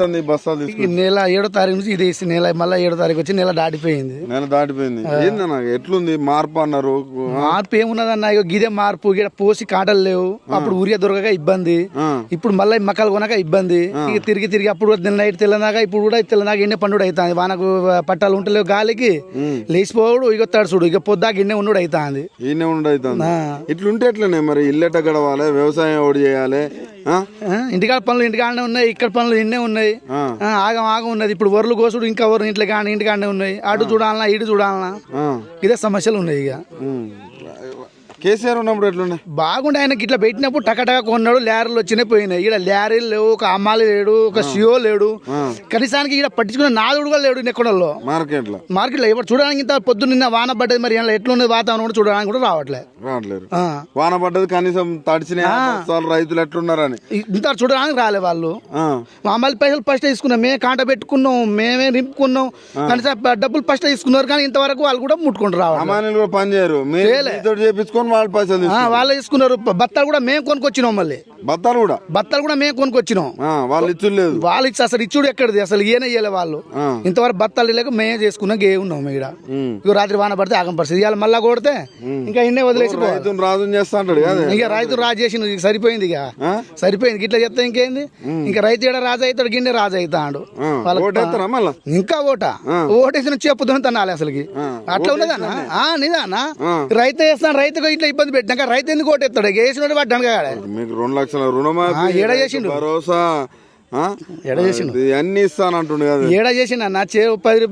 బస్తాలు నెల 7వ తారీఖు నుంచి ఇది నెల మళ్ళీ 7వ తారీఖు వచ్చి నెల దాటిపోయింది. ఏందన్నా ఎట్లుంది మార్పు అన్నారు? మార్పు ఏమున్నదన్న, ఇక గిదే మార్పు. ఇక్కడ పోసి కాటలు లేవు, అప్పుడు ఊరిగా దొరకగా ఇబ్బంది. ఇప్పుడు మళ్ళీ మక్కలు కొనక ఇబ్బంది. ఇక తిరిగి అప్పుడు నైట్ తెల్లనాక ఇప్పుడు కూడా తెల్లనాక ఎన్నే పండుగ అవుతుంది. వానకు పట్టాలు ఉంటలేవు, గాలికి లేచిపోవుడు. ఇక తడుచుడు, ఇక పొద్దాక ఎన్నే ఉండు అవుతుంది. ఇట్లుంటే ఎట్లనే మరి ఇల్లెట గడవాలి, వ్యవసాయం ఒకటి చేయాలి. ఇంటికాడ పనులు ఇంటికాడనే ఉన్నాయి, ఇక్కడ పనులు ఎన్నే ఉన్నాయి. ఆగం ఉన్నది. ఇప్పుడు వరలు కోసుడు ఇంకా వరలు ఇంట్లో కానీ ఇంటికాడనే ఉన్నాయి. అటు చూడాలన్నా ఇటు చూడాలన్నా ఇదే సమస్యలు ఉన్నాయి. ఇక కేసీఆర్ ఉన్నప్పుడు ఎట్లున్నాయి? బాగుండే. ఆయనకి ఇట్లా పెట్టినప్పుడు టకటక కొన్నాడు, ల్యారీలు వచ్చినాయి పోయినాయి. ఇక్కడ ల్యారీలు లేవు, ఒక అమ్మాలి లేడు, ఒక సియో లేడు. కనీసానికి ఇక్కడ పట్టించుకున్న నాదుడు కూడా లేడు నెక్కడల్లో. మార్కెట్ లో ఇప్పుడు చూడడానికి ఇంత పొద్దున్న నిన్న వాన పడ్డది, మరి ఎట్లున్నది వాతావరణం కూడా చూడడానికి కూడా రావట్లేదు. వాన పడ్డది కనీసం తడిచిన రైతులు ఎట్లున్నారని ఇంత చూడడానికి రాలే వాళ్ళు. మమ్మల్ని పైసలు ఫస్ట్ తీసుకున్నాం, మేమే కాంట పెట్టుకున్నాం, మేమే నింపుకున్నాం. కనీసం డబ్బులు ఫస్ట్ తీసుకున్నారు, కానీ ఇంతవరకు వాళ్ళు కూడా ముట్టుకుంటూ రావాలి. పని చేయరు, చేపించుకొని వాళ్ళు తీసుకున్నారు. బత్తాలు కూడా మేము కొనుక్కొచ్చినాం. మళ్ళీ బత్తాలు కూడా మేము కొనుక్కొచ్చినాం. వాళ్ళు ఇచ్చులేదు, వాళ్ళు ఇచ్చి అసలు ఇచ్చుడు ఎక్కడిది, అసలు ఏనే ఇయ్యలే వాళ్ళు. ఇంతవరకు బత్తాలు లేక మేమే చేసుకున్నాం, గే ఉన్నాం. ఇక్కడ ఇక రాత్రి వాన పడితే ఆగం పరిస్థితి. ఇవాళ మళ్ళా కొడితే ఇంకా ఇన్నే వదిలేసి రాజు చేస్తా అంటాడు. ఇక రైతు రాజు చేసిన సరిపోయింది. ఇక సరిపోయింది. ఇట్లా చెప్తే ఇంకేంది? ఇంకా రైతు ఇక్కడ రాజు అవుతాడు, గిన్నె రాజు అవుతాడు. ఇంకా ఓటేసిన చెప్పుతో తనాలి అసలుకి. అట్లా ఉన్నదన్నా నిదానా రైతు వేస్తాను. రైతుకు ఇట్లా ఇబ్బంది పెట్టినాక రైతు ఎందుకు ఓటేస్తాడు? వేసినోడు పడ్డాను కదా. మీకు 2 లక్షల రుణమాఫీ ఏడ చేసిండు, భరోసా ఎడ చేసిండు, అన్ని ఇస్తానంటుండు కదా. ఏడ చేసిండు అన్న. 10 రూపాయలు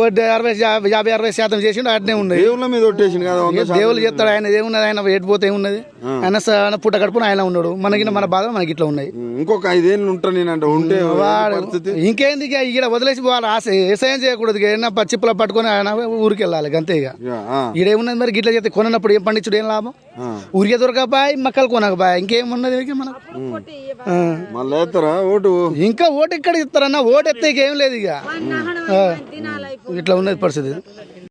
50-60% చేసిండు. అట్నే ఉన్నాయి. దేవుళ్ళ మీద ఒట్టేసిండు కదా. దేవుళ్ళు చెప్తాడు. ఆయన ఏమున్నది, ఆయన ఎటుపోతే ఏమున్నది. ఆయన పుట్ట కడుపున ఆయన ఉన్నాడు. మనకి మన బాధ మనకి ఇట్లా ఉన్నాయి. ఇంకొక 5 ఏళ్ళు ఉంటా నేనంటే ఉంటే ఇంకేంది? ఇక ఇక్కడ వదిలేసి వాళ్ళ ఆశ వ్యవసాయం చేయకూడదు. చిప్పుల పట్టుకొని ఆయన ఊరికి వెళ్ళాలి అంతే. ఇక ఈడేమున్నది మరి? గిట్లా చేస్తే కొనప్పుడు ఏం పండించుడు, ఏం లాభం? ఊరికే దొరకబాయ్, మక్కలు కొనకబాయ్, ఇంకేమున్నది మనకు? ఇంకా ఓటు ఎక్కడ ఇస్తారన్నా? ఓటు ఎత్తే ఏం లేదు. ఇక ఇట్లా ఉన్నది పరిస్థితి.